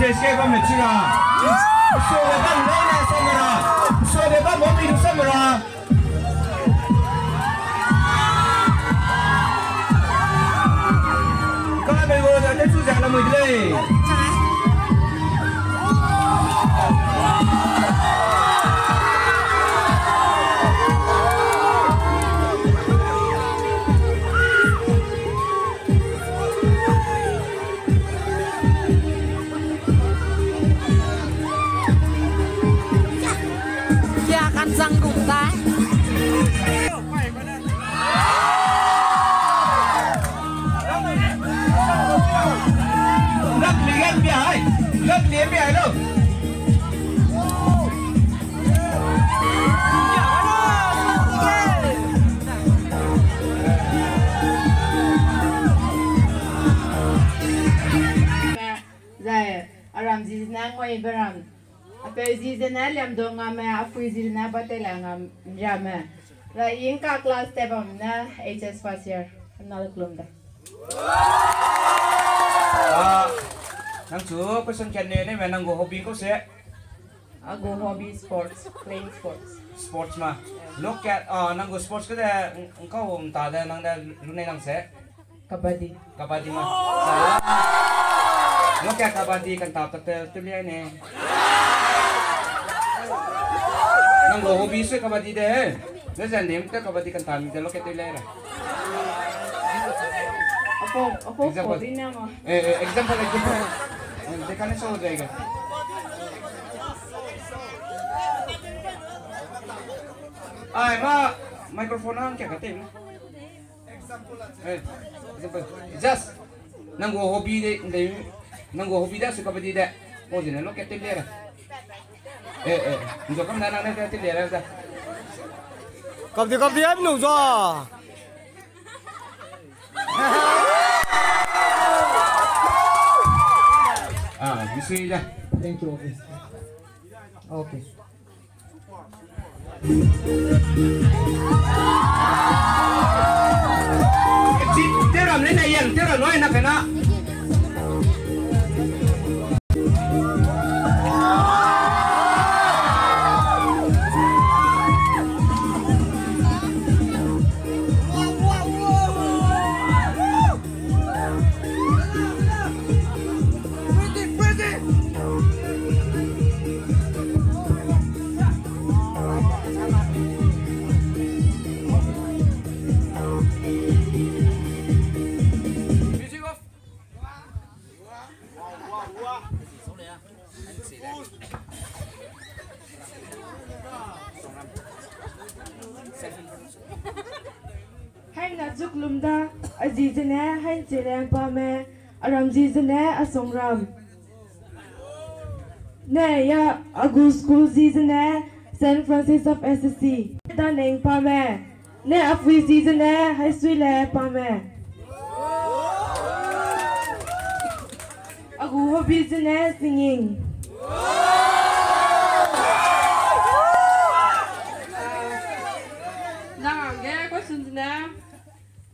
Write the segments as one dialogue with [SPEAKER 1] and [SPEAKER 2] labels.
[SPEAKER 1] escape from the chira. So the bad Lena Samara. So the bad Mommy Samara. Come on, baby, let's do that. Let me play.
[SPEAKER 2] Răng đụng tay
[SPEAKER 1] lấp liền bia ấy lấp liền bia đâu
[SPEAKER 3] Zai aram zizna ngoi beram apa zizna liam donga me afu zizna batelanga jame la inka class tebam na HS first year another klumda
[SPEAKER 1] nang chu person kyan ne me nang go hobby ko se
[SPEAKER 3] go hobby sports playing sports
[SPEAKER 1] ma look at nang go sports ko da ko ta da nang da lunai nang se
[SPEAKER 3] kabaddi
[SPEAKER 1] ma look at kabaddi kan ta tu le ne nang go hobby se kabaddi de le jan dem ka kabaddi kan ta mi de look at tu le ra
[SPEAKER 3] Apa hobby na mo
[SPEAKER 1] example देखने से हो जाएगा आए माँ माइक्रोफोन हम क्या कहते हैं example just नंगो हॉबी दे नंगो हॉबी दा सुका बदी दे ओ जिने लो कहते ले रहा जो कम ना ना कहते ले रहा था
[SPEAKER 4] कब दी अब नु जो
[SPEAKER 1] bisa ya.
[SPEAKER 4] Thank you. Okay.
[SPEAKER 1] Tera mana yang tera noi nak kena.
[SPEAKER 3] Hai na zuklumda azizane hai jerang pa me aram zizane asongram ne ya agu school zizane San Francis of SSC da neng pa me ne afwi zizane hai suile pa me agu hobby zane singing
[SPEAKER 5] Nàng nghe question nè,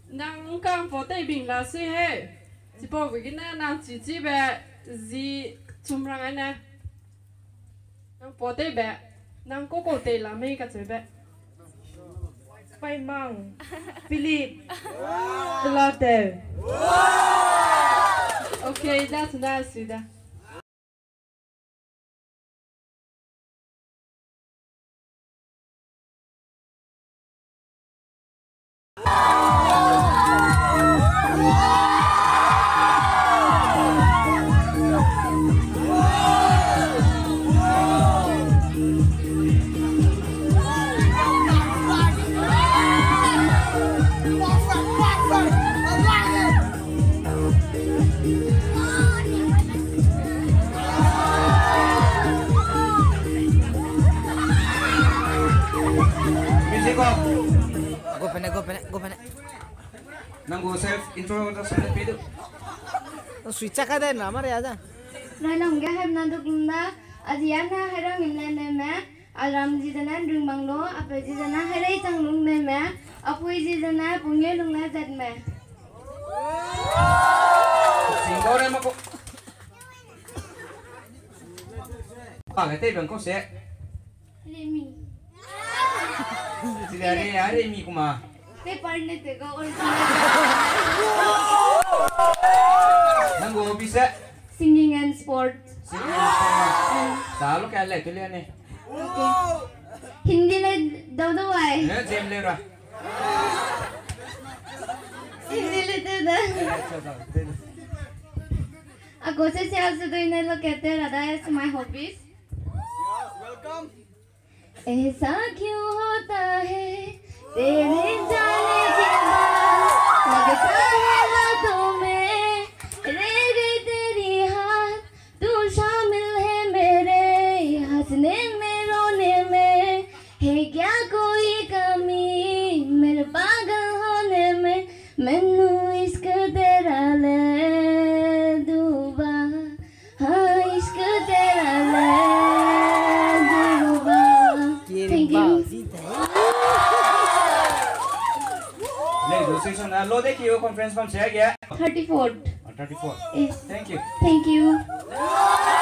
[SPEAKER 5] nàng càng phổ tây bình là gì hết, chỉ bảo với cái này nàng chỉ về gì chum răng anh nè, nàng phổ tây về, nàng cố cố tây làm mấy cái gì về,
[SPEAKER 3] Pai Mang Philip Delate
[SPEAKER 5] okay, that's nice, that.
[SPEAKER 4] Go pene.
[SPEAKER 1] Nanggo self introduction video.
[SPEAKER 4] Switch ka deh nama ya aja.
[SPEAKER 6] Nói lòng cái hem nan được mà Adiana hay đang nhìn lên này mẹ Alam gì đó đừng bằng lúa apa gì đó hay đây chẳng luôn này mẹ apa gì đó punya luôn này giật mẹ
[SPEAKER 1] Singkau nama ko. cái tên bằng có sẽ
[SPEAKER 6] Remy.
[SPEAKER 1] thì là đây à đây mi cũng mà
[SPEAKER 6] Te पढ़ने ते को और
[SPEAKER 1] năng ngô hobby sẽ
[SPEAKER 6] singing and sports.
[SPEAKER 1] sao lúc cái này tôi lên này
[SPEAKER 6] Okay. Hindi le daw daw ay.
[SPEAKER 1] nhớ xem lên rồi
[SPEAKER 6] Hindi le daw daw. Ako से आज तो इन लोग कहते हैं राधा is my hobbies. ऐसा क्यों होता है तेरे जाने के बाद लगता है रातों में रे रे तेरी हाथ तू शामिल है मेरे हंसने में रोने में है क्या कोई कमी मेरे पागल होने में मैनू इश्क तेरा ले डूबा हाँ इश्क तेरा ले डूबा Thank you.
[SPEAKER 1] này rồi season là lô đấy kêu conference con sẽ kìa
[SPEAKER 6] 34th.
[SPEAKER 1] 34
[SPEAKER 6] Yes.
[SPEAKER 1] thank you
[SPEAKER 6] Thank you.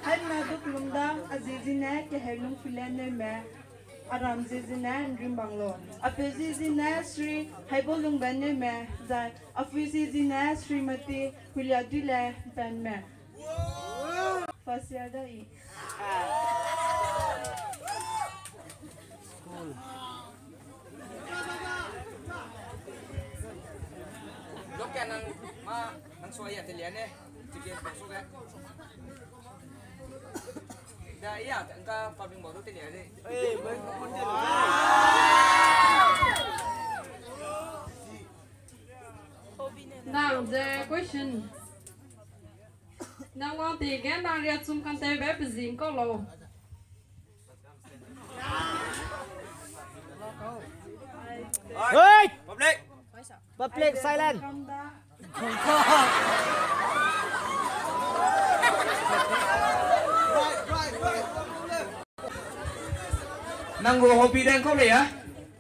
[SPEAKER 7] Hai na duk lumda azizina ke helung filane me aram zizina ndrim banglo apezizina Sri Haibol bane me za afizizina Srimati Hulyadile ban me Fasyada I
[SPEAKER 1] lúc cái năng xoay à thì liền này chỉ kiện bổ sung đấy đây à anh ta vào bình bảo tôi tên này đi
[SPEAKER 5] Now the question. Now what the again đang riêng chung kan tay bé bezin có lo.
[SPEAKER 4] Hey!
[SPEAKER 1] public
[SPEAKER 4] Public silent.
[SPEAKER 1] năng ngô hobby đang có gì á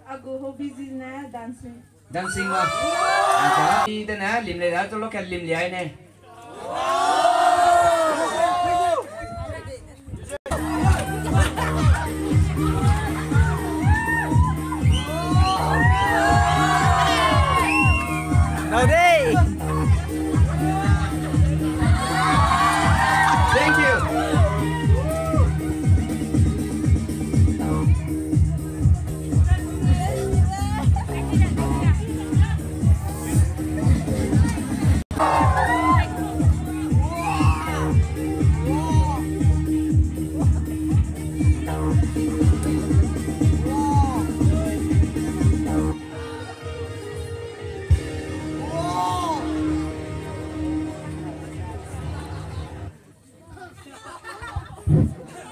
[SPEAKER 7] ago hobby zina dancing
[SPEAKER 1] dancing mà có đi tên á lim này đó tôi lúc cái lim vậy này
[SPEAKER 4] Nào đi.
[SPEAKER 1] thank you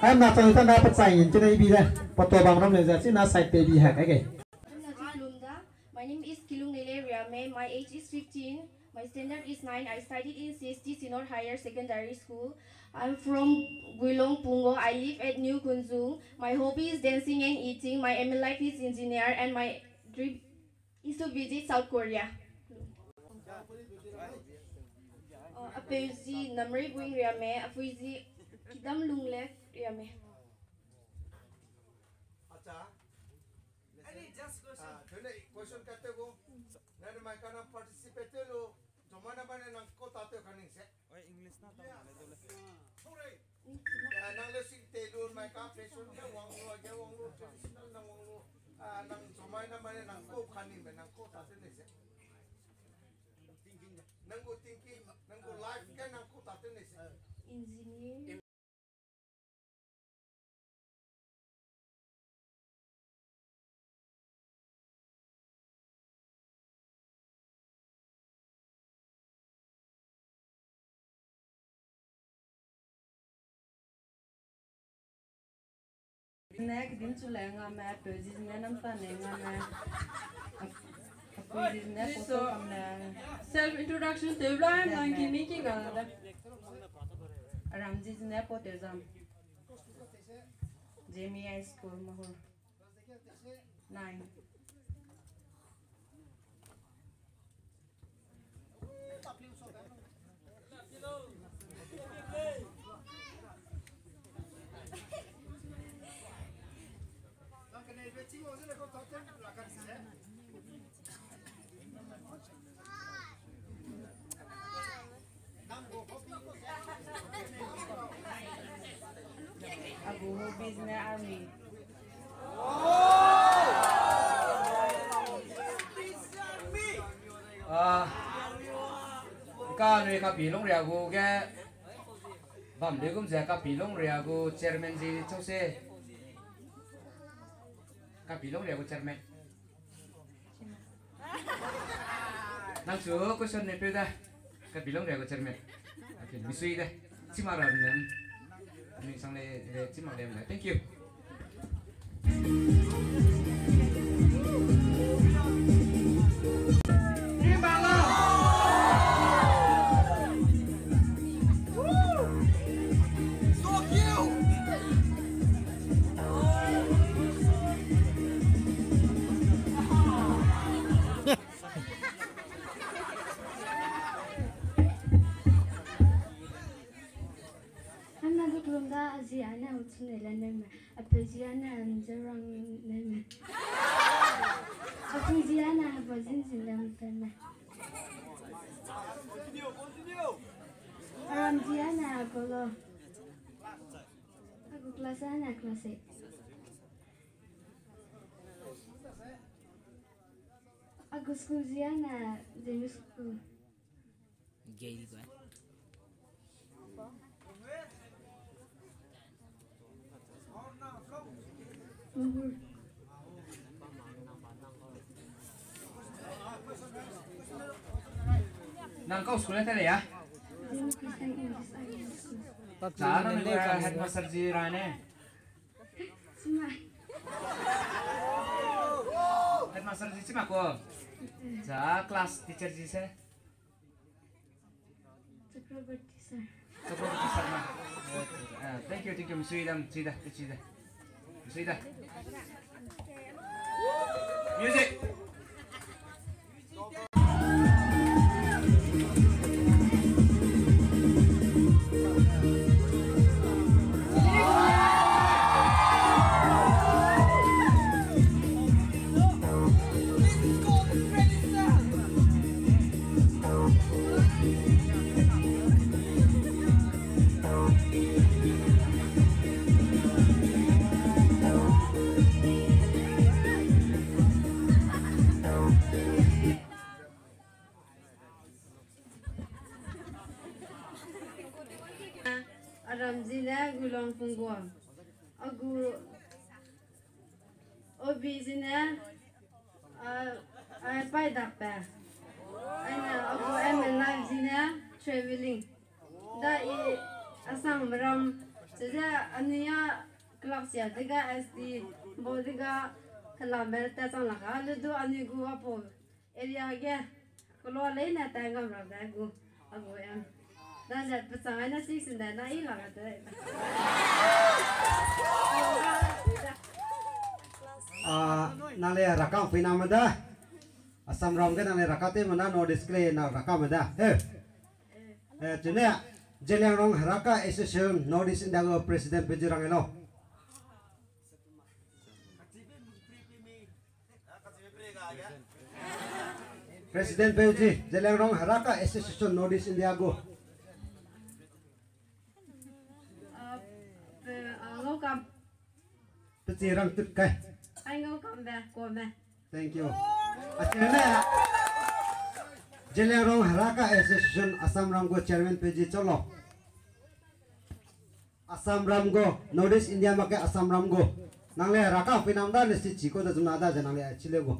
[SPEAKER 8] Em nào cho ta đã bắt sai trên đây bây giờ, bắt đầu bằng năm này giờ xin na sai baby hack cái gì?
[SPEAKER 6] My name is Kilung Nele Riame. My age is 15. My standard is 9. I studied in CST Sinor Higher Secondary School. I'm from Guilong Pungo. I live at New Kunzung. My hobby is dancing and eating. My aim in life is engineer and my dream is to visit South Korea. Apezi Namri Buing Riame. Apezi Kidam Lungle Riame.
[SPEAKER 8] Question करते हो ना मैं कहना participate लो जमाना बने ना को ताते खाने से ओए इंग्लिश ना तो माने तो ले ना ले सिंग तेलुगु मैं का fashion के वांगलो traditional ना वांगलो ना जमाना बने ना को खाने में ना को ताते नहीं से thinking नंगो life के ना को ताते नहीं से
[SPEAKER 6] Engineer.
[SPEAKER 7] Nek din chulenga me pezi ne nam ta ne nga me. Pezi ne poto kamna.
[SPEAKER 5] Self introduction tebla nang kimi ki gana.
[SPEAKER 3] Ramzi ne poto zam. Jamie High School mahur. 9. Abu hobbies ne army.
[SPEAKER 1] Ka nuôi ka pilong ria gu ke vam de gum ja ka pilong ria gu chairman ji chau se ka pilong ria gu chairman nang chu question ne pe da ka pilong ria gu chairman okay misui da chimara nem ni sang le chimara dem da thank you
[SPEAKER 6] Aziana utsunela neme apeziana anzerang neme apeziana habazinzila mtana aramziana akolo aku kelasana kelas 8 aku skuziana jemi school
[SPEAKER 2] Gay ba?
[SPEAKER 1] nang kau sekolah tadi ya cara nih headmaster ji rane headmaster ji cuma ko ja kelas teacher ji se
[SPEAKER 6] Chakrabarti sir.
[SPEAKER 1] Chakrabarti sir na thank you Musridam Sida music
[SPEAKER 3] Ramzina gulong punggo. Agu obizina pai dakpa. Ana agu live zina traveling. Da I asam ram saja ania kelas ya tiga SD bodiga kelamer tasang laka ludu ani gua po area ge kalau lain ada yang gambar aku yang dan lihat pasangannya sih sudah naik lah kata.
[SPEAKER 9] Nale rakam pinamada asam ram ke nale rakate mana no display na rakam ada jenak jelang rong raka association notice indago president pejurang elo president peji jelang rong raka association notice indago
[SPEAKER 3] Welcome.
[SPEAKER 9] Pejurang tutkai.
[SPEAKER 3] Anh welcome back, go back.
[SPEAKER 9] Thank you. Akhirnya Jelerong Haraka Association Assam Ramgo Chairman PG Cholo. Assam Ramgo Notice India make Assam Ramgo. Nangle Raka Pinamda Nesti Chiko da Junada Janale Chilego.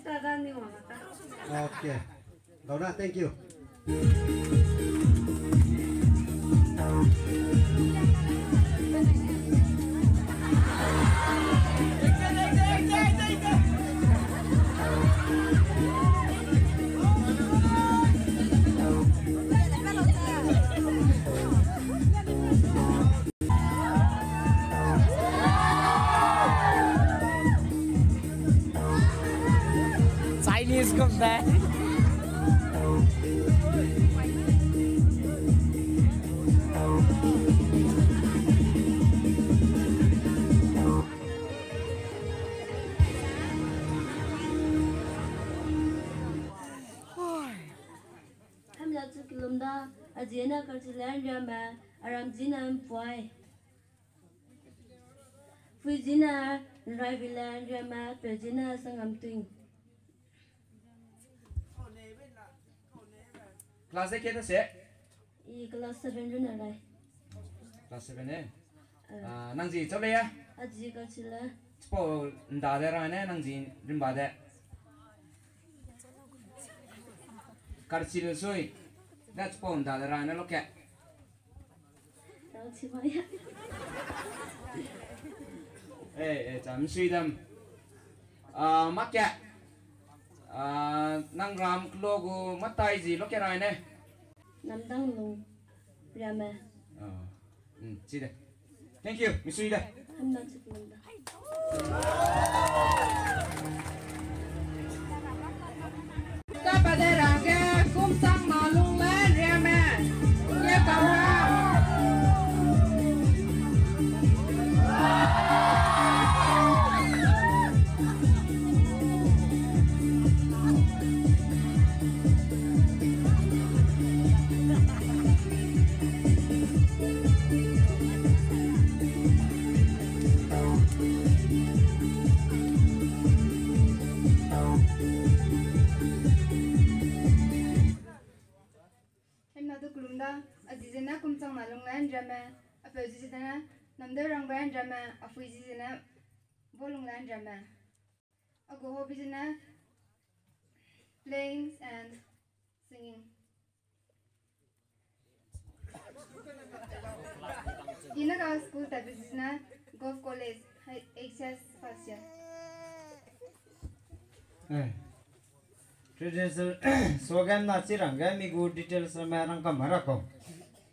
[SPEAKER 5] Tadani Mamata.
[SPEAKER 9] Okay. Laura, thank you.
[SPEAKER 2] Chinese come back.
[SPEAKER 6] Tham gia chu kilomda ajena karchilan rama aramjina mpoi. Fujina rivalan rama pejina sangam tuing.
[SPEAKER 1] Class ấy kia nó sẽ
[SPEAKER 6] I class 7 runa rai.
[SPEAKER 1] class 7 này năng gì cho đây á
[SPEAKER 6] Aji karchila.
[SPEAKER 1] bỏ đá đây ra này năng gì rim bà đây karchil soi that's bỏ đá đây ra này lo kẹ
[SPEAKER 6] Tao chimaya.
[SPEAKER 1] ê chấm suy đâm mắc kẹ năng ram logo mắt tay gì lo kẹ rồi này
[SPEAKER 6] Namdang lung. Rama.
[SPEAKER 1] chị đây thank you mình suy đây
[SPEAKER 6] Tham gia chu kilomda.
[SPEAKER 5] Các bạn đây là cái cung tăng mà luôn lên ra mà. Nghe cầu ra.
[SPEAKER 3] Kulumda azizena kumtsang malunglan drama apozizena namda rangban drama afuizina volunglan drama ago hobizena playing and singing. Inaga school tabizina Golf College HS first year.
[SPEAKER 4] Traditional slogan na chiranga mi good details ma rang kam hara ko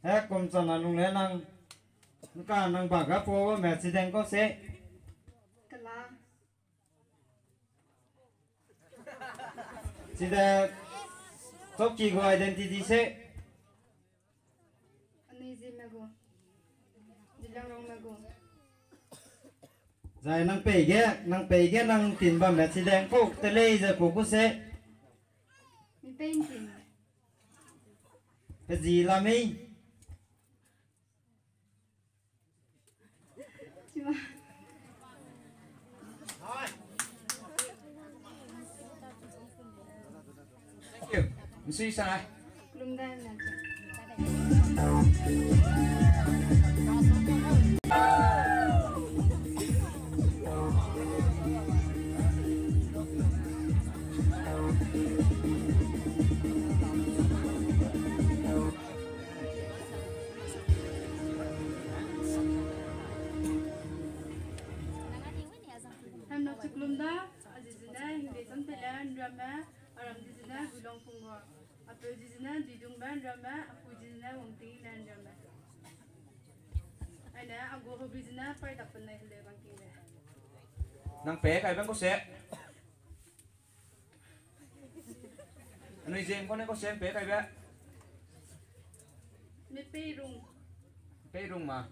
[SPEAKER 4] he kom chana lung le nang ka nang ba ga po ma chi deng ko se
[SPEAKER 3] Kala
[SPEAKER 4] chi da top ki go identity se
[SPEAKER 3] anizi mago dilang rong mago
[SPEAKER 4] zai nang pe ge nang tin ba ma chi deng ko te le je ko ko se
[SPEAKER 3] mi painting
[SPEAKER 4] cái gì là mi
[SPEAKER 3] chima
[SPEAKER 1] thank you mình suy sang ai
[SPEAKER 3] Kulumda na Kulumda azizina hindi samtelan drama aramdizina gulong punggo apozizina didungban drama apuzizina wongtingilan drama ana ago hobizina pardapan na hilde bangkile
[SPEAKER 1] năng bé cái vẫn có sẽ anh gì con này có sẽ bé cái bé
[SPEAKER 3] mi peirung
[SPEAKER 1] bé rung mà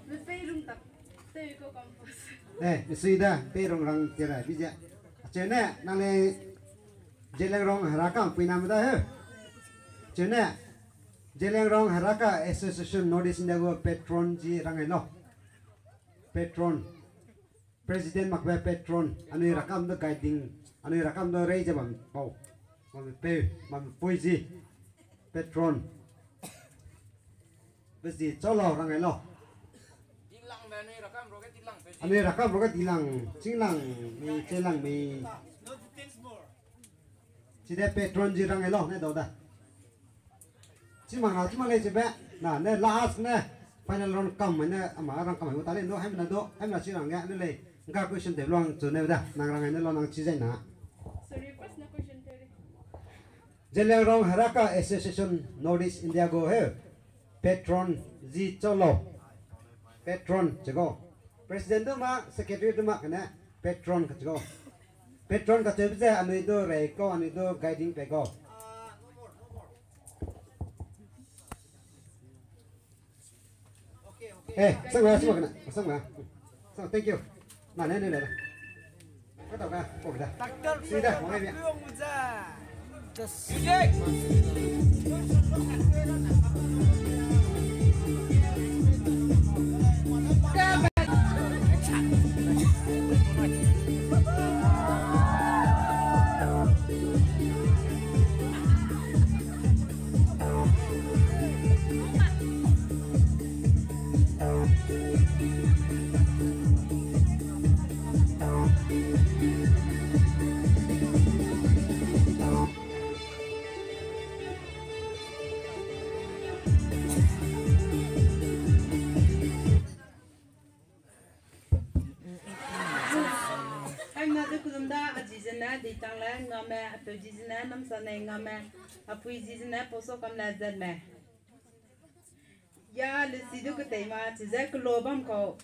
[SPEAKER 3] mi peirung tak tei ko kampus
[SPEAKER 9] Nè, suy da, pe rong rang kira bija. Chene, nale jeleng rong haraka pinam da he. Chene, jeleng rong haraka association notice nego patron ji rangai lo. Patron, president makbe patron, anu rakam da guiding, anu rakam da rei jabam pau. Mam pe, mam poisi patron. Besi cholo rangai lo. anh ấy rakam rồi cái tilang chính lăng mi chơi lăng mi chỉ để patron gì răng ấy lo này đâu ta chỉ mà lấy chỉ bé nè này last này final round cầm này mà răng cầm ta lên đó hay là chỉ răng nghe nó lấy cái question để loang chỗ này đó nàng răng này lo nàng chỉ dạy nè
[SPEAKER 5] Sorry, first na question teri.
[SPEAKER 9] Jelengrong Haraka Association Notice India go here patron Ji Cholo patron chago president tu ma secretary tu ma kana patron ka chago patron ka chebe je anu do re ko anu do guiding pe go sang kana sang thank you mà nên này bắt đầu ra ổn ra đi đây mọi người
[SPEAKER 7] đi tăng lên ngâm mẹ, tôi chỉ nên nắm sân này ngâm mẹ, apoi chỉ nên poso cầm lá dân mẹ. Ya le sido cái tema chỉ ra cái lô băm cô.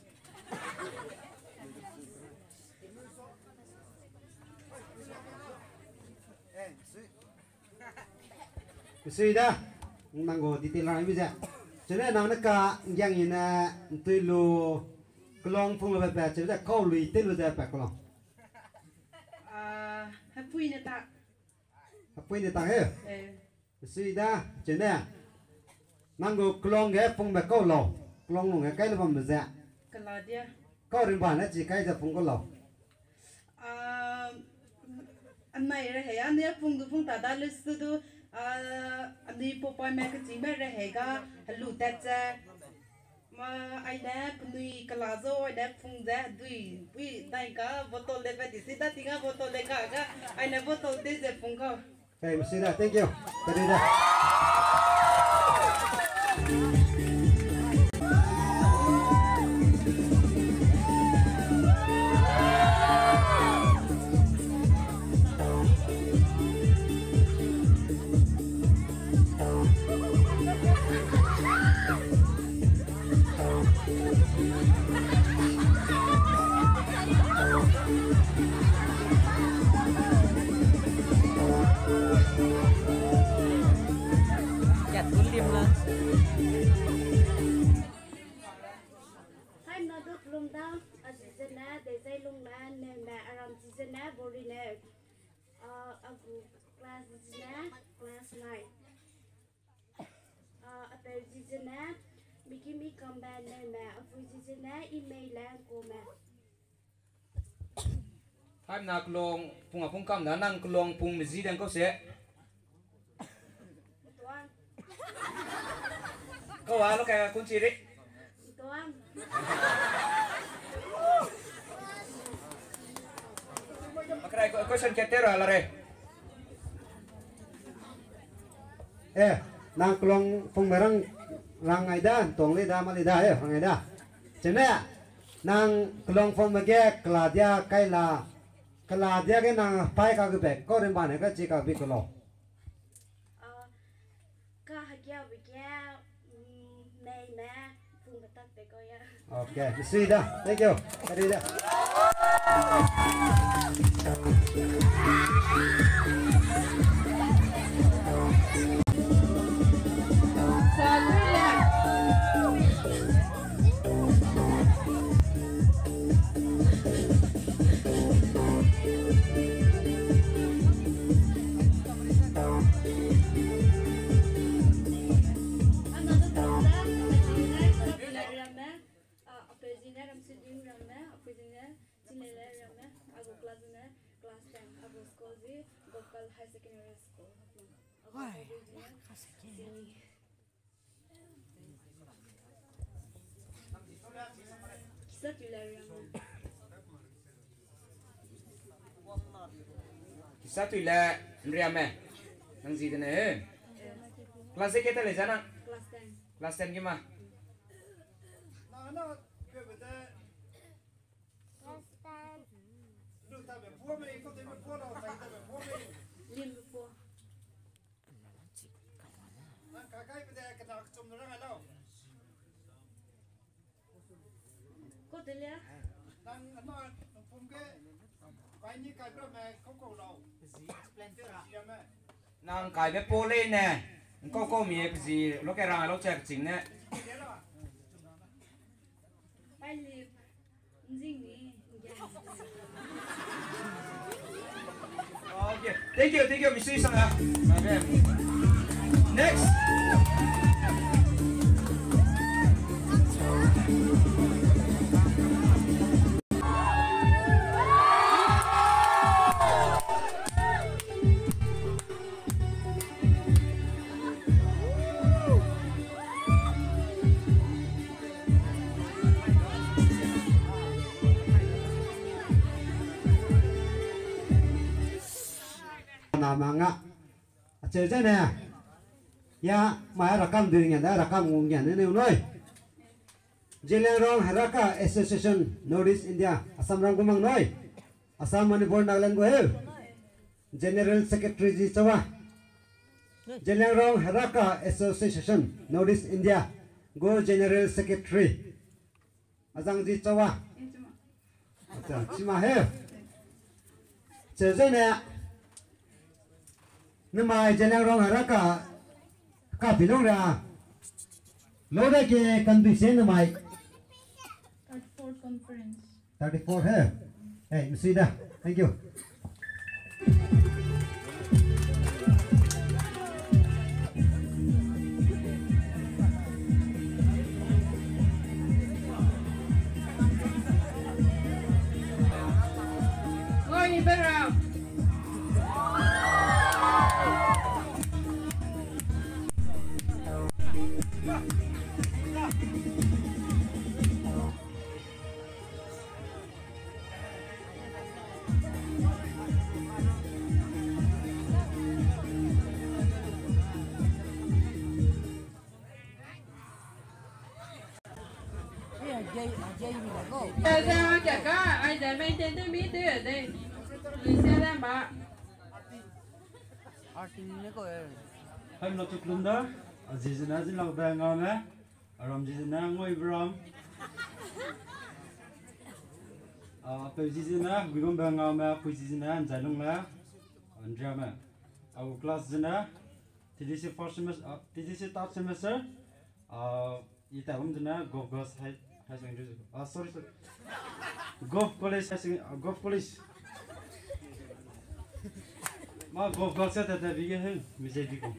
[SPEAKER 9] suy đó mang ngồi đi tìm lại bây giờ cho nên nào nó cả yang như là tôi lu klong phong là bè chứ là câu lùi tên lu ra bè klong
[SPEAKER 7] Apoi nè ta.
[SPEAKER 9] apoi nè ta hết suy đó cho nên mang ngồi klong cái phong bè câu lò klong ngồi cái là bằng bè dạ
[SPEAKER 7] cái là dia
[SPEAKER 9] câu riêng bản nó chỉ cái là phong câu lò
[SPEAKER 7] anh này là hệ anh ấy phong ta đã lấy sự anh đi bộ bài mẹ cái gì mẹ ra hệ cả lụt tết ra mà ai đã nuôi cái lá rau ai đã phong ra đuôi đại cả bottle lấy về thì ta tiếng bottle lấy cả ai này bottle để ra phong cả
[SPEAKER 9] hey suy đó thank you cái đi đó
[SPEAKER 6] class 9. After Zizana, Mickey me come back and after Zizana, email and go back.
[SPEAKER 1] Hai nak long pung apung kam na nang long pung mizi dan kau se.
[SPEAKER 6] Tuan.
[SPEAKER 1] Kau lo kayak kunci ri.
[SPEAKER 6] Tuan.
[SPEAKER 1] Makrai question ketera la re.
[SPEAKER 9] Nang klong phong merang rang ai da tong le da ma le da rang ai da chene nang klong phong me ge kladia kai la kladia ge nang pai ka ge be ko ren ba ne ka chi ka bi ko lo
[SPEAKER 6] Ka hagia bikia nei na phung batak te ko ya.
[SPEAKER 9] okay suy da thank you ka đi da
[SPEAKER 6] High secondary school.
[SPEAKER 1] Kisah tu lah, Riame. Nang si dene. Kelas kita le sana. Kelas 10 gimana? Nang kai be pole nè, có mía cái gì, nó cái răng nó chẹt chính nè. Okay, thank you, Mr. Isanga. Next.
[SPEAKER 9] Namanga chơi nè ya mai rakam dirinya da rakam ngungnya ne noi Jelengrong Haraka Association Northeast India Assam rangkumang noi Assam Manipur Nagaland go General Secretary ji chawa Jelengrong Haraka Association Northeast India go General Secretary Azang ji chawa acha chima he chơi nè nhưng mà Jelengrong Haraka cả pilong ra lâu đây cái cần bị xem nữa mày
[SPEAKER 3] 34 conference
[SPEAKER 9] 34 hey hey you see that thank you
[SPEAKER 5] Ngồi bên nào. Ra cả cả ai để mấy tên tôi biết ở đây đi xe ra mà
[SPEAKER 4] Hai nó chụp luôn đó, gì nó chỉ làm bè ngon á, làm gì nó ngồi brom, bây giờ nó bị con bè ngon mà, bây giờ nó ăn giải lông lá, ăn ra mà, class gì nó, thì đi first semester, thì đi third semester, ý ta hôm nó golf high secondary, sorry, golf college, mà golf sẽ thật là vì cái hơn, mình sẽ đi cùng.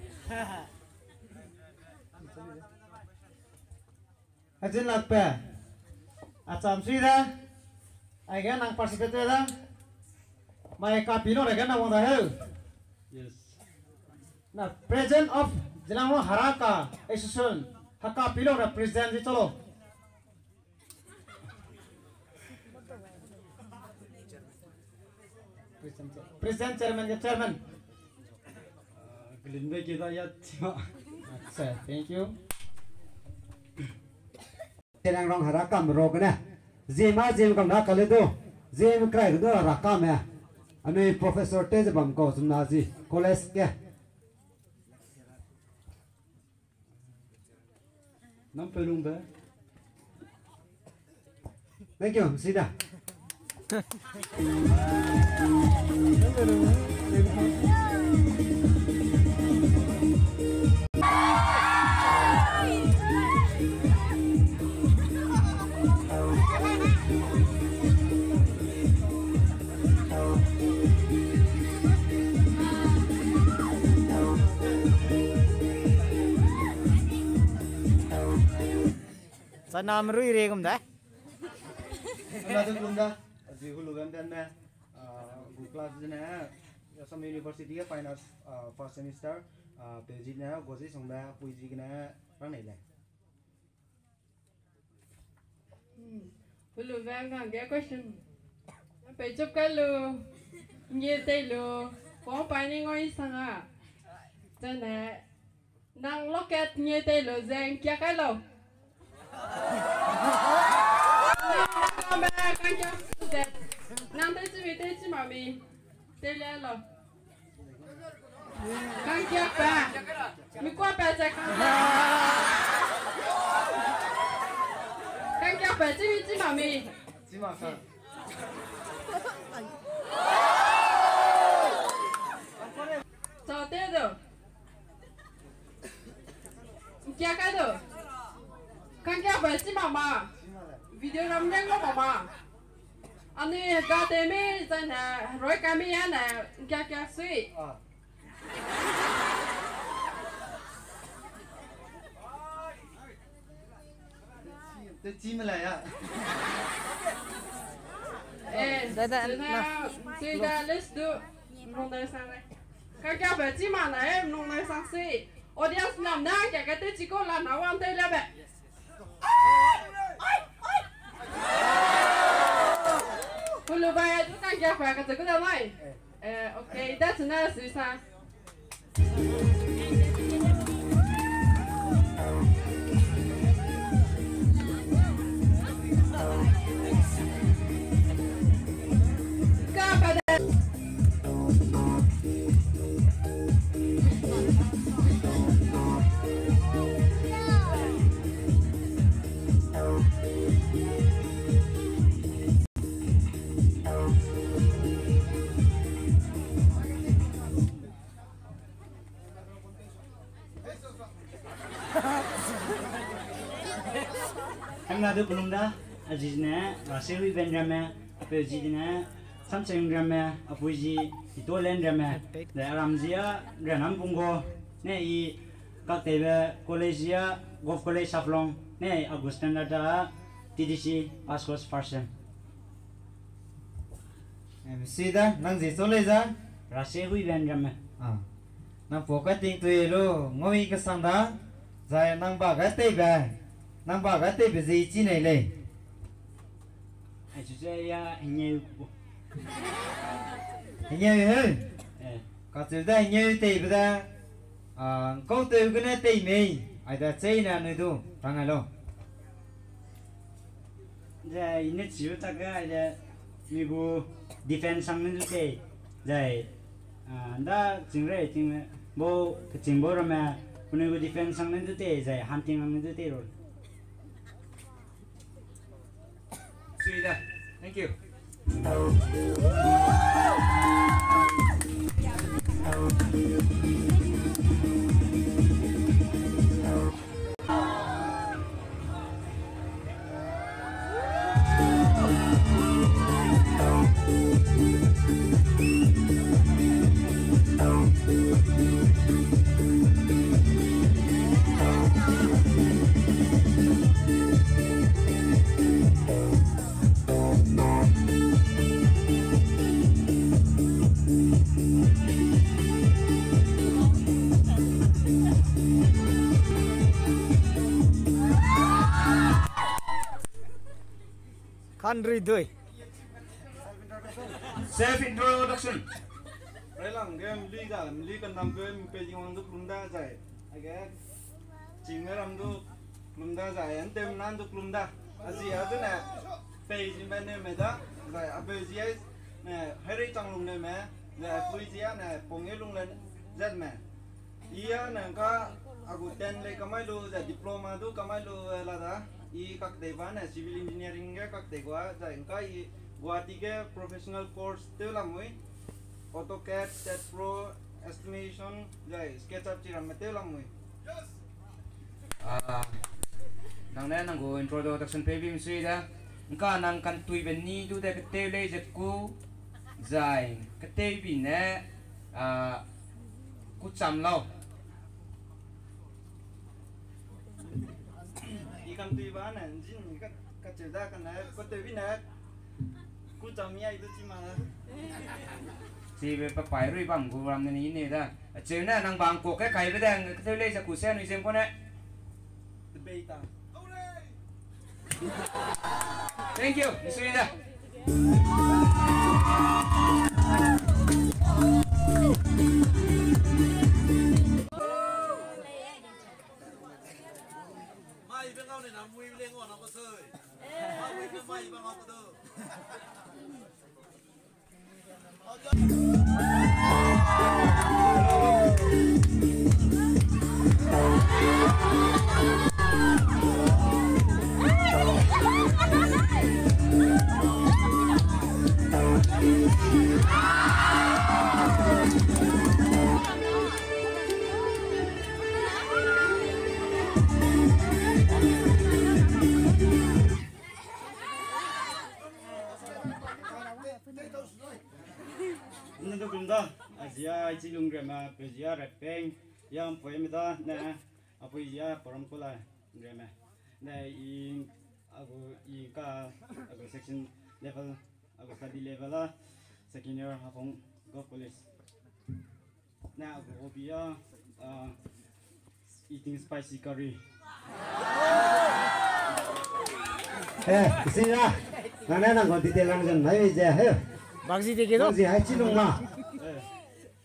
[SPEAKER 9] Ajin lakpe acham sida ai ga nang participate da mai ka pino re ga na wanda he
[SPEAKER 4] Yes.
[SPEAKER 9] na president of Jelengrong Haraka Association haka pino ra president ji chalo president chairman
[SPEAKER 4] Glinda kita ya,
[SPEAKER 9] sir thank you Jelengrong Haraka mrog na zema kam na kale do zem krai do rakam ya ane professor teze bam ko sumnaji college ke
[SPEAKER 4] nam pelung ba.
[SPEAKER 9] thank you sida
[SPEAKER 2] Sa nam rui re kum da.
[SPEAKER 4] Ana tu bunda, di hulu gamdan na, class jena, some university ke finance first semester, peji na, gozi songda, puji na, rang nai le.
[SPEAKER 5] Lu vang ngang cái question. Phải chụp cái lu. Như thế lu. Có phải nên ngồi sang à? Chân nè. Nang locket như thế lu dành kia cái lu. Nang mẹ cái kia. Nang thế chỉ mà mi. Thế là lu. Cái kia ba. Mi qua ba chắc. Cái kia ba chỉ mà mi.
[SPEAKER 1] Chỉ mà sao?
[SPEAKER 5] Sao thế đâu? Kia cái đâu? Cái kia ba chỉ mà. Video làm nhanh lắm mà. Anh ấy cả thế mi chân nè, rồi cái mi anh nè, kia suy.
[SPEAKER 1] Tôi chim lại à?
[SPEAKER 5] Suy ra let's do. Nông đại sang đây. Cái kia ba chỉ mà này, nông đại sang suy. Audience làm na cái thế chỉ có là nào anh thấy là vậy. Hulu bayar tu kan kia phải cái gì cũng được rồi. Okay, that's enough, Susan.
[SPEAKER 2] Nadu pelumda azizna raseli vendrama apejidina samsung drama apuji itolen drama da aramzia ranam pungo ne I kaktebe collegia golf college saflong ne augustan da TDC pascos farsen
[SPEAKER 10] Sida nang ji soleza
[SPEAKER 2] raseli vendrama
[SPEAKER 10] nang pokating tuelo ngoi ka sangda zai nang ba ga te ba nang ba ga te be ji chi nei le
[SPEAKER 2] ai ya hinyu
[SPEAKER 10] he ka tu da hinyu te ba da ko tu ga na te me ai da chei na nu du tang alo
[SPEAKER 2] ja ine chiu ta ga ja migu defense sang nu te ja da jingre jing bo ke jingbo ra ma kunigu defense sang nu te ja hunting ang nu te ro
[SPEAKER 1] Suida. Thank you.
[SPEAKER 2] Country doi.
[SPEAKER 1] Self introduction.
[SPEAKER 4] Relang game li kan nam game pe jing du klumda jai age jingaram du klumda jai an tem nan du klumda azi adu na pe jing ben ne meda jai abe ji ne hari tang lung ne me ne pui ji ne pong e lung len zat me ia na ka agu ten le kamai lu ja diploma du kamai lu la da I kak deba na civil engineering ge kak degwa jai ka I Guwahati ke professional course te lamui AutoCAD, Stat Pro, estimation, jai SketchUp ciram te lamui.
[SPEAKER 1] Nang na nang go introduction pe bim suida. Ka nang kan tui ben ni du de te le jet ku jai ka te bi ne ku cham lo.
[SPEAKER 4] Ikan tui ba na jin ka cerda kan na ko te bi na ku cham ya itu cima.
[SPEAKER 1] Si về phải rồi bằng của làm này này ra chứ nè năng bằng của cái cây với đèn theo lấy ra của xe này xem con này
[SPEAKER 4] Beta.
[SPEAKER 1] Thank you, Misuida.
[SPEAKER 11] Mai bên ngao này nằm mui lên ngọn nó có sơi. Mai bên mai bằng ngao có được.
[SPEAKER 2] Nên tôi cũng đó, Asia chỉ dùng cái mà bây giờ rap bang, yang phải mình đó nè, bây giờ program cô là cái mà, này in, in cả, section level, study level là second year học phong go college, nè bây giờ eating spicy curry.
[SPEAKER 9] Xin ra, ngày nay còn detail lang dần mấy giờ hết.
[SPEAKER 10] Bác gì thế kia đó?
[SPEAKER 9] Gì hay chỉ luôn mà.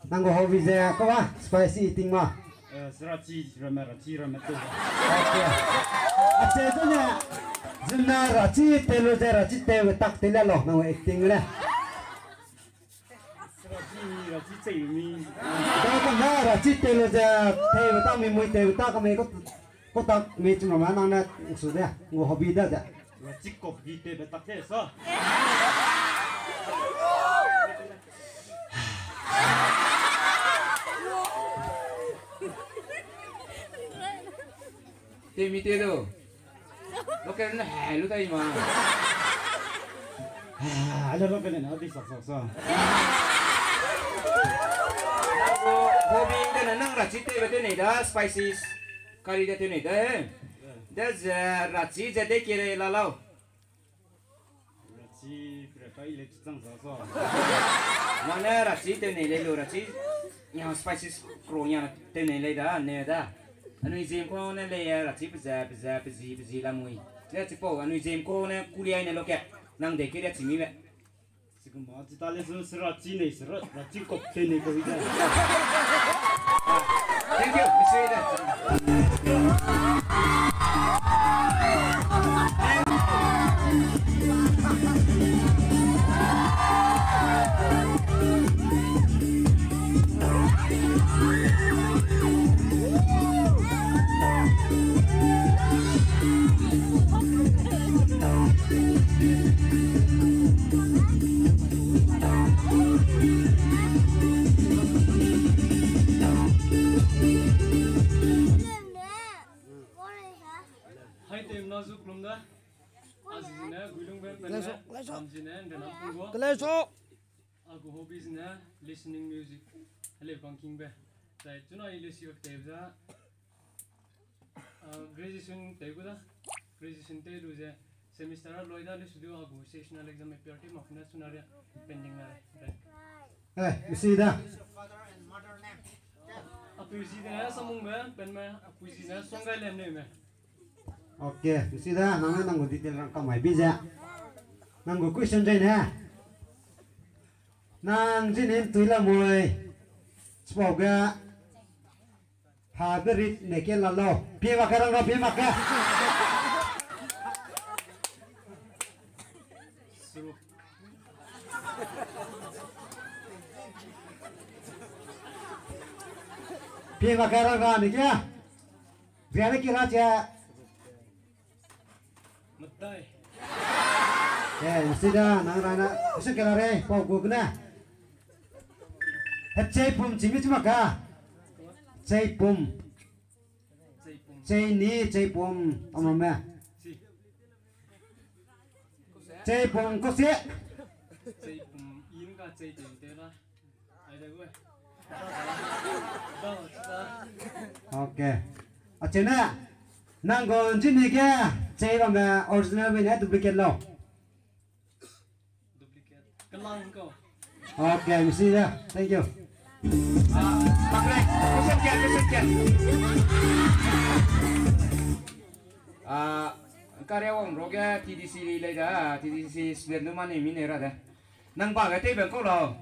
[SPEAKER 9] Nang có hobby giờ có ba spicy eating mà.
[SPEAKER 2] Sriracha, ramen tu.
[SPEAKER 9] Okay. Ache tu nè, zina rachi telo je rachi telo tak telo lo nang acting le.
[SPEAKER 2] Sriracha cai mi.
[SPEAKER 9] Dah kan dah rachi telo je telo tak mi mui telo tak kami ko tak mi cuma mana nang sudah ngo hobby dah je.
[SPEAKER 2] Rachi kopi teh betak teh so.
[SPEAKER 1] Temi tu. Lo kira na halu tayo ma.
[SPEAKER 2] Ada lo kena nanti sok.
[SPEAKER 1] Hobi dah nang raci tu betul ni dah spices kari dah tu ni dah. Dah raci jadi kira lalau.
[SPEAKER 2] Rachi berapa ile cang so.
[SPEAKER 1] Mana raci tu ni le lo raci. Yang spices kronya tu ni le dah ni dah. Anu izin ko na le raci beza la mui. Dia tipo anu izin ko na kuliah ni lo ke. Nang dek dia cimi be.
[SPEAKER 2] Sekarang macam tali sriracha ni rachi kopi ni kau ida.
[SPEAKER 1] Thank you, Mr. Ida.
[SPEAKER 12] Hai tim nazu klumda azizina gulung ben amjina dan ampungo aku hobbiesna listening music hele banking be tai tuna ilesi wak tebza graduation teguda graduation te ruze semester loida le studio aku sessional exam appearty mafna sunare pending na
[SPEAKER 9] isi dah.
[SPEAKER 12] apu zidina samung be penma apu zidina songai lemne me.
[SPEAKER 9] Okay, isi dah. Nang go detail lang kamay bisa. Nang go question jay na. Nang jinin tuila moy. Spoga. Haberit neke lalo. Pima karang ra pima ka. Pima karang ra neke. Biar kira aja.
[SPEAKER 12] Matai.
[SPEAKER 9] Sudah, nang usah kelare, pau gua kena. Cai pum cimi cuma ka. Cai pum. Cai ni cai pum, amrama. Cai pum kosi.
[SPEAKER 12] Cai pum in ka cai tente la. Ada gue.
[SPEAKER 9] Okay. Acena, nang gon jini ke, cai bama original punya duplicate lo.
[SPEAKER 12] Kelang kau.
[SPEAKER 9] Okay, mesti dah. Thank you.
[SPEAKER 1] Question. karya wong roga TDC lay da TDC student lu mani min era da nang ba ga te ben ko lo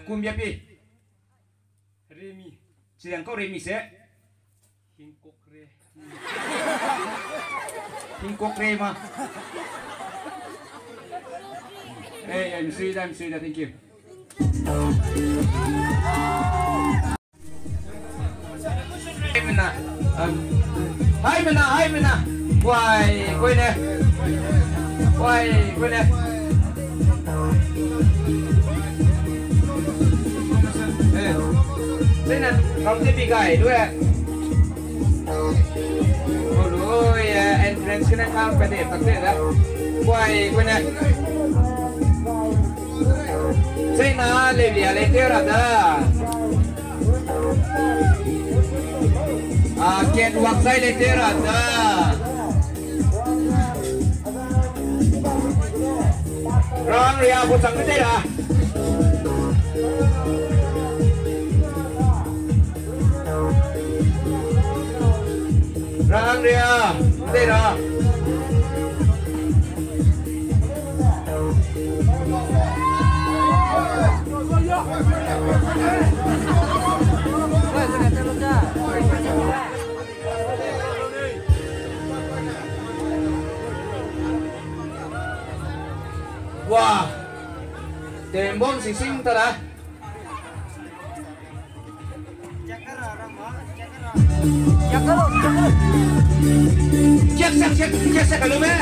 [SPEAKER 1] kum ya pi
[SPEAKER 12] Remi
[SPEAKER 1] sidang ko remi se
[SPEAKER 12] Hinkokre
[SPEAKER 1] hinkokre ma I'm sweet thank you hai mena quay nè quay nè đây là không thể bị gãy đuôi đuôi entrance cái này không phải để tập thể đó quay nè đây là lấy bia lấy tiêu rồi đó kian wak sai le tera da rang ria bu sang te da rang ria te da Wah, tembong sising tara. Cek kalau me.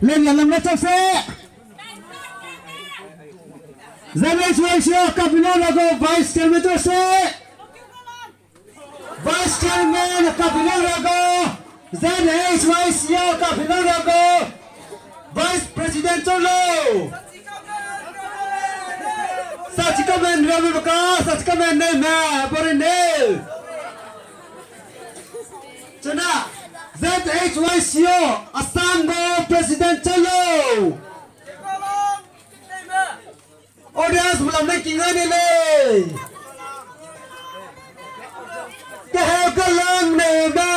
[SPEAKER 9] Lên là làm nó cho xe. Zanesh Vaishya Kapila Rago Vice Chairman to say Vice Chairman Kapila Rago Zanesh Vaishya Kapila Rago Vice President Solo Sachikamen Ravi Baka Sachikamen Nema Borinel Chana ZH Vaishya Assam President Solo Audience belum naik tinggal ni le. Kehagelang ni ba.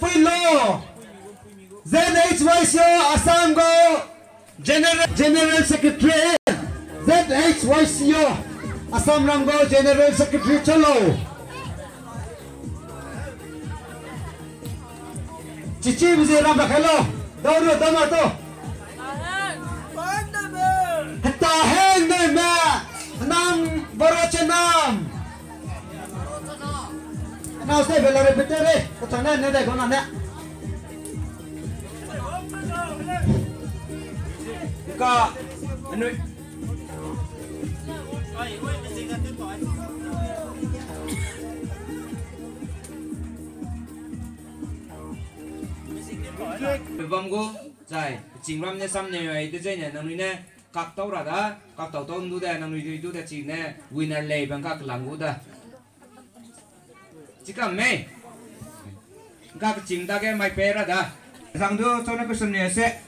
[SPEAKER 9] Filo. ZH Vaishya Assam go General Secretary. ZH Vaishya Assam Rango General Secretary chalo. Cici mesti ram rakelo. Dauru dama tu. Tahan ni ma nam borocenam. Now say bela repeater eh. Kutana ne deh kona ne.
[SPEAKER 1] Ka anu. Bamgo, sai, cingram ne sam ne ai tu je ne nang ni ne. Các tàu ra đó, các tàu tôm đu đè, năng nuôi đu đè chỉ nè, winner lay bằng các lăng đu đè, chỉ cần mấy, các chính ta cái máy phe ra đó, rằng đu cho nó cái sân nhà sẽ,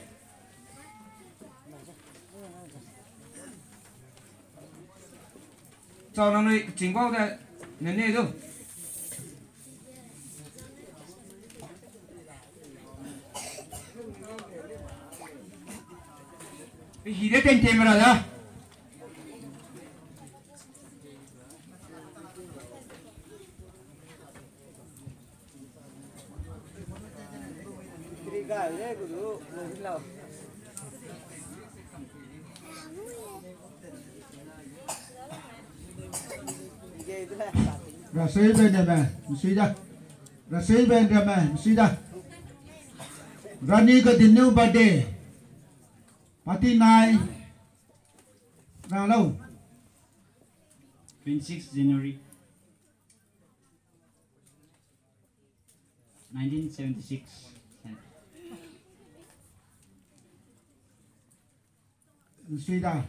[SPEAKER 1] cho nó nuôi chính bao đè, nên này đâu. Hide tên mà đó.
[SPEAKER 9] Rasai ben dama, mesti dah. Rasai ben dama, mesti dah. Rani ke dinu bade. Parti nai ra lâu
[SPEAKER 2] 26 January 1976
[SPEAKER 9] suy đà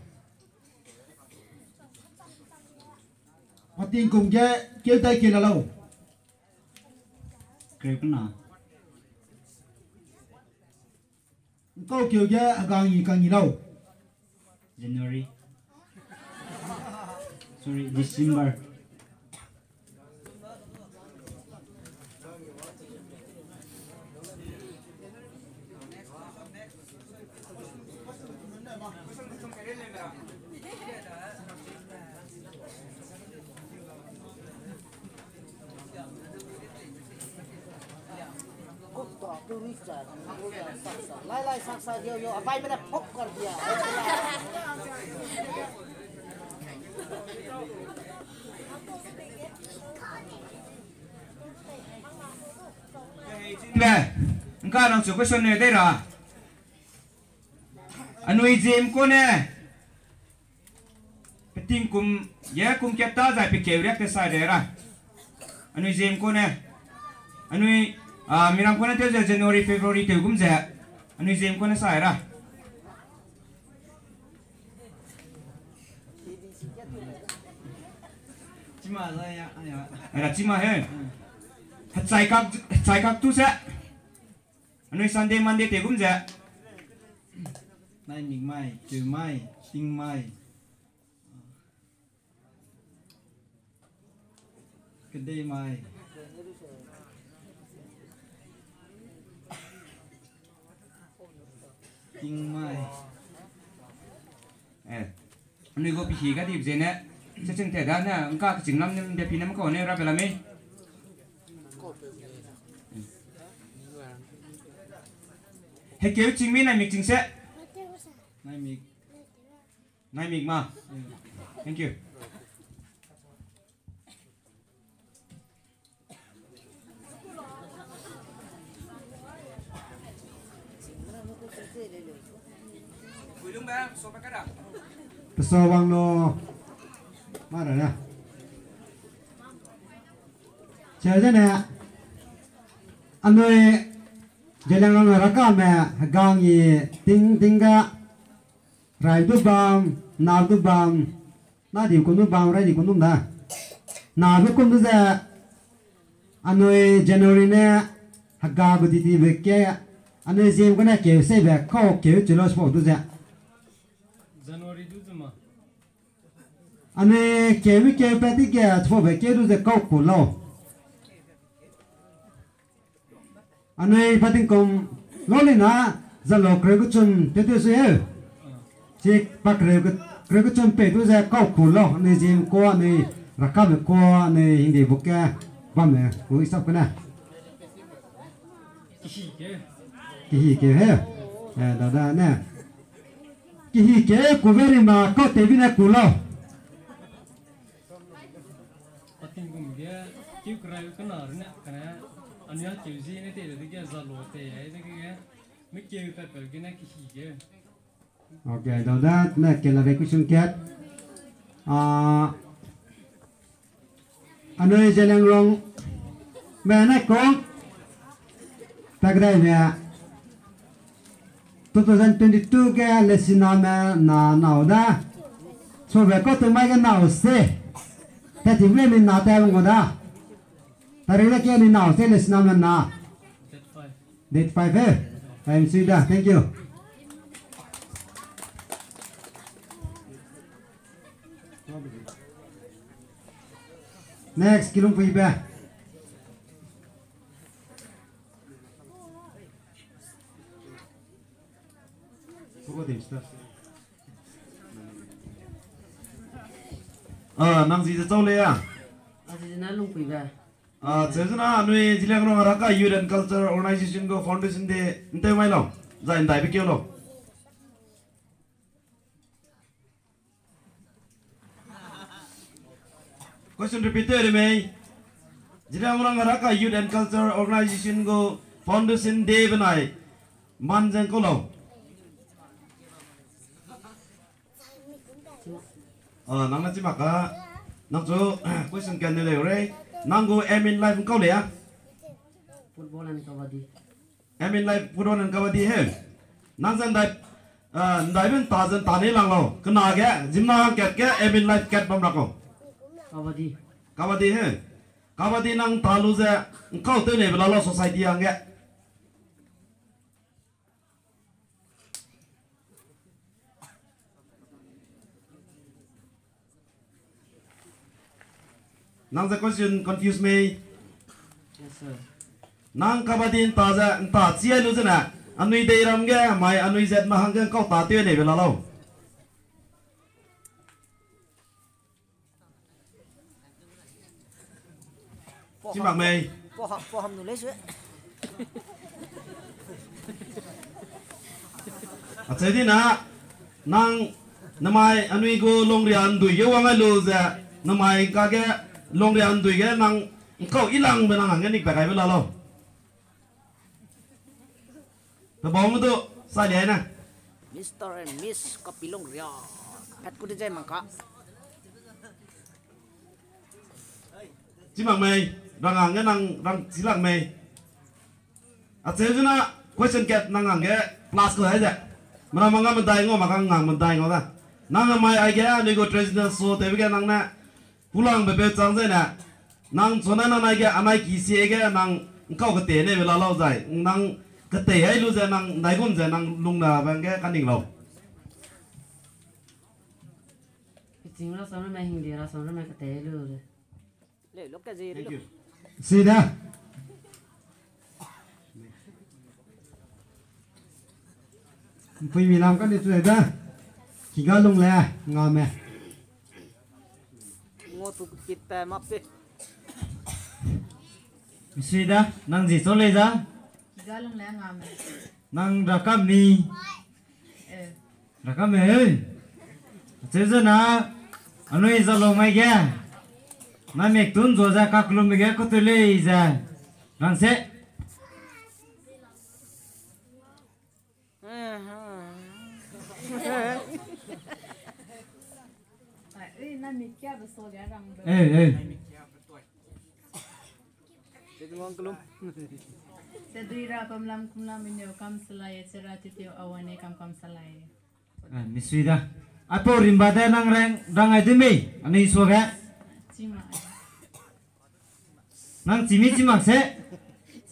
[SPEAKER 9] Parti cùng với kêu tay kia là lâu
[SPEAKER 2] Kêu cái nào
[SPEAKER 13] câu kiểu kia càng gì đâu
[SPEAKER 2] January. Sorry, December.
[SPEAKER 14] Lai saksa yo abai mana pop kar diya
[SPEAKER 1] nè các đang chụp cái xuân này đây rồi anh nuôi dìm cô nè cái tin cùng giá cùng kết ta giải bị kéo ra cái sai đấy ra anh nuôi dìm cô nè anh nuôi mình làm cô nè tới giờ January February tới cũng dễ anh nuôi dìm cô nè sai ra
[SPEAKER 4] Chima rồi ạ.
[SPEAKER 1] là chima hết chạy các tu sẽ anh nuôi Sunday Monday tới cũng dễ
[SPEAKER 4] Nay mình mai, chiều mai, tinh mai. Cái đây mai. Tinh mai.
[SPEAKER 1] anh nuôi có bị cái gì vậy nè sẽ chừng thể đó nè các chừng năm đẹp thì năm có nè ra về làm gì hệ kéo chính mình này mình chính sẽ này mình mà thank you Quý đúng bé số ba cái nào
[SPEAKER 9] so bang no mà rồi nè chờ thế nè anh ơi giờ đang làm ra cả mẹ gang gì ting cả rai tu bang nào tu bang na đi con tu bang rai đi con tu đã nào tu con tu ra anh ơi January nè haga budi ti về kia anh ơi xem cái này kiểu xe về khâu kiểu chỉ lo sport tu ra
[SPEAKER 12] January tu mà
[SPEAKER 9] anh ấy kéo bé tí kia thôi về kéo được câu cổ lâu anh ấy phát triển công lo lên na giờ lo kêu cái chân thế thế sao chỉ bắt kêu cái chân bé tu ra câu cổ lâu anh ấy xem qua anh ấy ra cá về qua anh ấy hindi bốc kia bám này cũng sắp cái này cái gì kia hết đó đó nè cái gì kia của về mà có thể bị này cổ lâu
[SPEAKER 12] tin cùng dia kêu cái cái nào nữa cái anh nhớ kêu gì này thì cái giờ lúa thì ấy cái mấy kêu cái này cái gì kia
[SPEAKER 9] okay đó đó nè cái là về question kết anh ơi giờ đang rong mẹ này con ta cái này nè 2022 cái lesson nào đó so về có từ mấy cái nào sẽแต่ถึงเรื่องนี้นาแต่ลงก็ได้แต่เรื่องแค่นี้นาเส้นเลยสนามนั้นนา date 5 เฮ้ I'm Sida thank you next กิลุงไปแบบพวกเด็กสตาร์
[SPEAKER 11] nang gì cho lê à
[SPEAKER 14] Aziz na lung pui ba
[SPEAKER 11] 제주나 누이 지량으로 하라까 Youth and Culture Organization go Foundation de nte mai lo za ndai be lo question repeated me 지량으로 하라까 Youth and Culture Organization go Foundation de benai manjang ko lo nang na chi maka nang cho question can le re nang go aim in life ko le ya
[SPEAKER 14] football and kabaddi
[SPEAKER 11] aim in life football and kabaddi he nang san dai dai ben ta jan ta ne lang lo kana ge jimna ket ke aim in life ket bam ra ko kabaddi he kabaddi nang ta lu je ko te ne bla lo society ang ge nang the question confuse me
[SPEAKER 2] Yes sir.
[SPEAKER 11] nang kabadin ta chia lu zena anui dei ram ge mai anui zet ma hang ge kau ta te ne bela lo Chim bạc mày
[SPEAKER 14] po ham nu le su
[SPEAKER 11] à chơi đi na nang namai anui go long rian du ye wang lu za namai ka ge long rian du ge nang kau ilang be nang ngen nik ba kai bela lo ta bom tu sai le na
[SPEAKER 14] Mr. and Miss Kapilong Ria pet ku de mang ka
[SPEAKER 11] Chim bạc mày rang ngen rang silang mày à chơi đi na question get nang nge plus ko hai ja mana manga mentai ngo makang ngang mentai ngo ta nang mai ai ga ni go traditional so te ga nang na pulang be be chang zai na nang chona na nai ga anai ki se ga nang kau ka te ne be la lao zai nang ka te ai lu za nang dai gon za nang lung na bang ga kan ding lo
[SPEAKER 15] Chính là sao nó mày hình đi là sao nó mày cái té luôn rồi.
[SPEAKER 14] le lo ka je
[SPEAKER 11] thank you
[SPEAKER 9] Sida. Pui mi lam kan di tu da. Kiga lung le nga me.
[SPEAKER 14] ngo tu kit ta ma pe
[SPEAKER 10] Sida nang gì số lấy ra
[SPEAKER 3] Kiga lung le ngam.
[SPEAKER 10] nang rakam ni
[SPEAKER 3] Eh.
[SPEAKER 10] rakam ơi thế giờ na anh ấy ra lồng mai kia na mẹ tuấn rồi ra các lồng kia có tôi lấy ra nang sẽ
[SPEAKER 3] Ai na mi kya ba so ga rang.
[SPEAKER 10] ê
[SPEAKER 14] te ngong klum
[SPEAKER 3] Se duira kumlam minyo kam salai chera tityo awane kam salai.
[SPEAKER 10] Miswida apo rimba da nang rang ai demi anh ấy số cái
[SPEAKER 3] Chima.
[SPEAKER 10] nang chimi chimak sẽ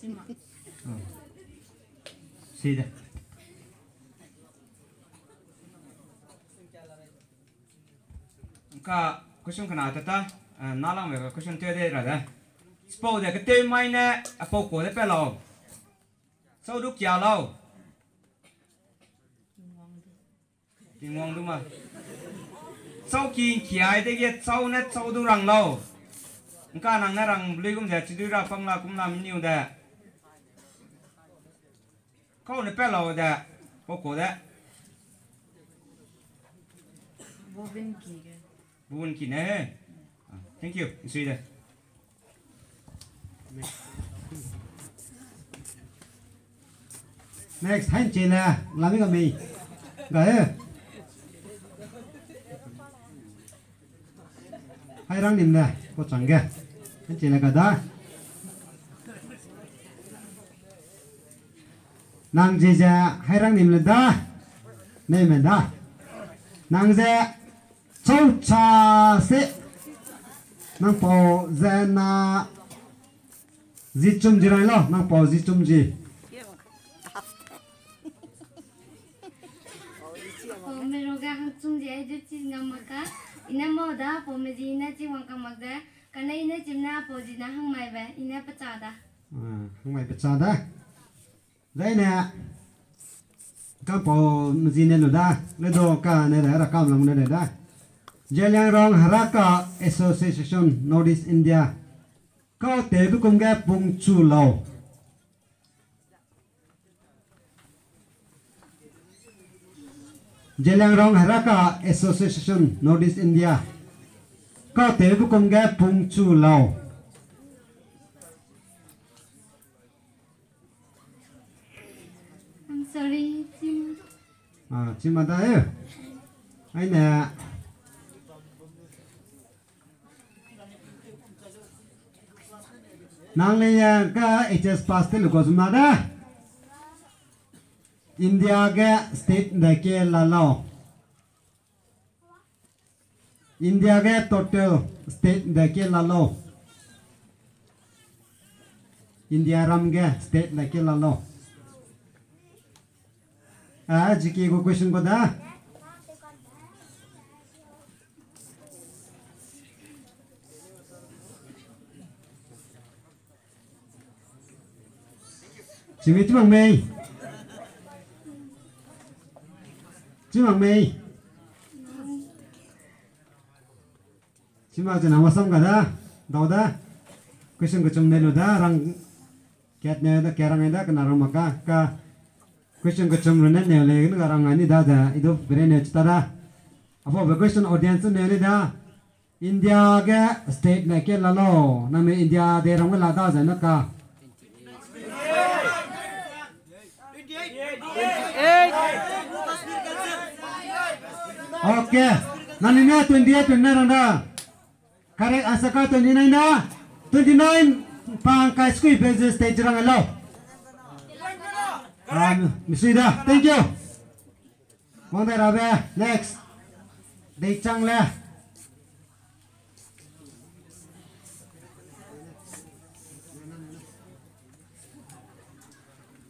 [SPEAKER 3] Chima.
[SPEAKER 10] Sida
[SPEAKER 1] ka question kana ta na lang me question te de ra da spo de ka te mai ne a po ko de pe lo sau đúc kia lo kinh ngon đúng mà sau khi kia de ge sau ne sau du rang lo ka nang na rang bli kum ja chi du ra phang la kum nam niu da câu ne pe lo da po ko da
[SPEAKER 3] Bobin ki ga.
[SPEAKER 1] buồn kỳ nè thank you suy đây
[SPEAKER 9] Next hai chị là làm cái gì? Gửi. Hai răng niệm nè, có chẳng kìa. Hai chị là cả đó. Nàng gì ra hai răng niệm lên đó. Này mình đó. Nàng ra châu trà sẽ nàng bỏ ra na gì chung gì rồi lo, nàng bỏ gì chung gì.
[SPEAKER 6] Meroga hangchung je je chi ngamaka ina moda pomeji ina chi wangka magda kana ina chimna poji na hang mai ba ina pachada
[SPEAKER 9] Không phải bật sao đó. Đây nè. Các bộ gì nên đó, lấy đồ cả này là cam lòng này đó. Jeliang Rong Haraka Association Northeast India. Có thể với công nghệ bùng chu lầu. Jeliang Rong Haraka Association Northeast India. Có thể với công nghệ bùng chu lầu.
[SPEAKER 6] I'm sorry chim
[SPEAKER 9] Chim mà đây. Anh nè. Nang le ka HS pass te ko zuma da. India ke state da ke la lao. India ke total state da ke la lao. India ram ke state da ke la lao. GK को क्वेश्चन को दा Chỉ biết chứ bằng mày. Chứ bằng mày. Chứ bằng cho nào mà xong cả đó. Đâu đó. Question của chồng này rồi đó. Răng kẹt này đó. Kẹt răng này đó. Cái nào mà cả. Question của chồng rồi này này. Cái răng này đó. Itu beri này chúng ta đó. Apa về question audience này đó. India cái state này cái là lo. Nằm India để rong cái là đó rồi nó cả. Okay, nanti 28 29 dah. Correct answer ka 29 dah. 29 pangkai squeeze pages stage rang alo. Mesti dah. Thank you. Mong dah rabe. Next. Dei chang le.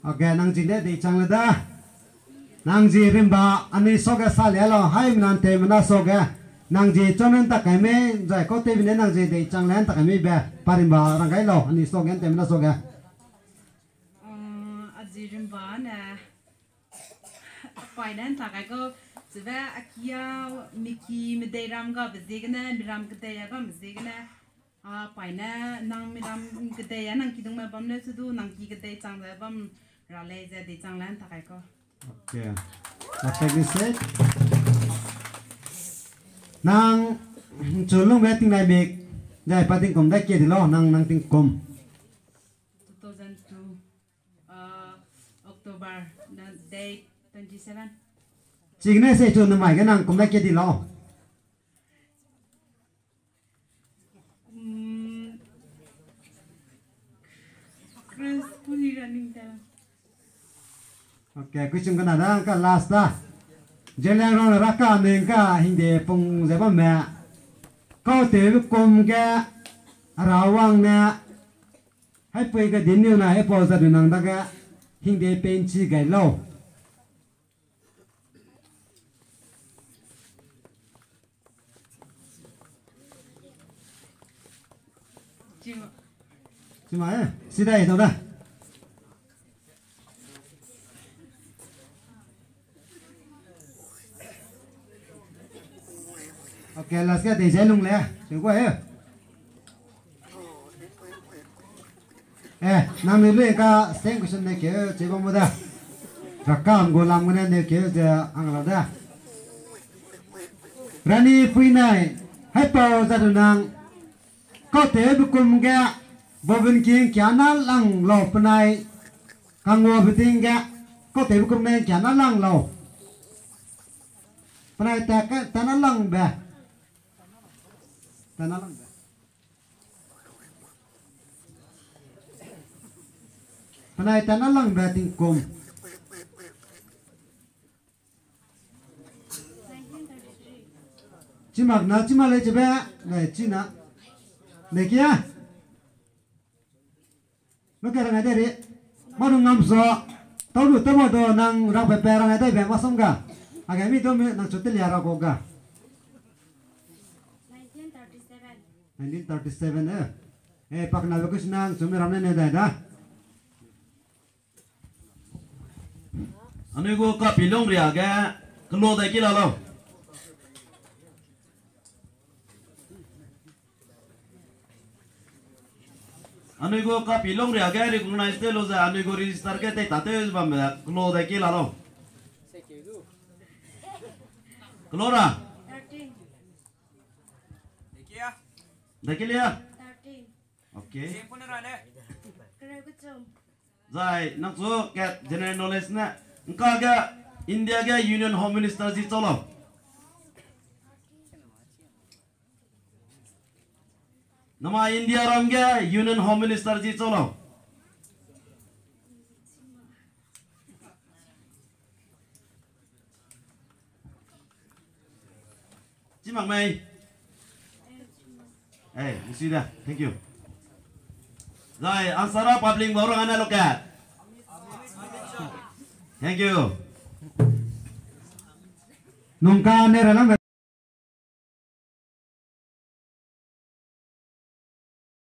[SPEAKER 9] Okay, nang jinde dei chang le dah. Nang ji rimba ani soga salelo hai nante mana soga nang ji chonen ta kai me jai ko te bine nang ji de changlen ta kai me be parimba rangai lo ani soga te mana soga
[SPEAKER 16] aji rimba na finance ta kai ko zve akia miki medeiram ga bezigna miram gdeya ga bezigna a paina nang miram gdeya nang kidung ma bamne sudu nang ki gdei changla bam rale je de changlan ta kai ko.
[SPEAKER 9] Okay. Apa kisah? Nang chulung weting nai big, jai pating kom dah kia di lo, nang ting kom.
[SPEAKER 16] 2002 October date 27.
[SPEAKER 9] Cingna saya chulung mai cái nang kom dah kia di lo.
[SPEAKER 16] Chris puni running down.
[SPEAKER 9] Okay, question kana da ka last da. Jelang rong raka neng ka hindi pong zeba me. Kau te kom ke rawang na. Hai pui ka dinyo na hai po sa dunang da ka hindi penchi kai lo. Cuma eh, sida itu dah. Okay, last cái thì sẽ lung lẹ, đừng qua hết. Nam nữ lên cả sáng của sinh này kiểu chỉ có một đó. Các cam của làm cái này kiểu giờ ăn là đó. Rani pui này, hay bao giờ đang có thể bị cùng cái bộ phận kia kia nó lăng lò bên này, càng ngồi bên tiếng cái có thể bị cùng này kia nó lăng lò. Bên này ta nó lăng bè. Tanah lang ba? Panay tanah lang ba ting kom? Cimak na cimale cebe, na cina, na kia. Lo kira ngai deri, mau ngam so, tahu lu temu do nang rang pepe rang ngai deri masam ga, agak mi do nang cuti liara koga. 1937 pak na bagus nang sumi ramne ne da da
[SPEAKER 11] anu go ka pilong ria ga klo dai kila lo anu go ka pilong ria ga recognize te lo za anu go register ke te tate ba me klo dai kila lo klo ra Dah kira?
[SPEAKER 6] 13.
[SPEAKER 11] Okay.
[SPEAKER 6] Siapa ni rana? Kena kucing.
[SPEAKER 11] Zai, nak so get general knowledge na. Engkau ga India ga Union Home Minister si colo. Nama India ram ga Union Home Minister si colo. Cimak mai. Mesti dah. Thank you. Zai, ansara public baru anda lokat. Thank you.
[SPEAKER 9] Nungka ne ralang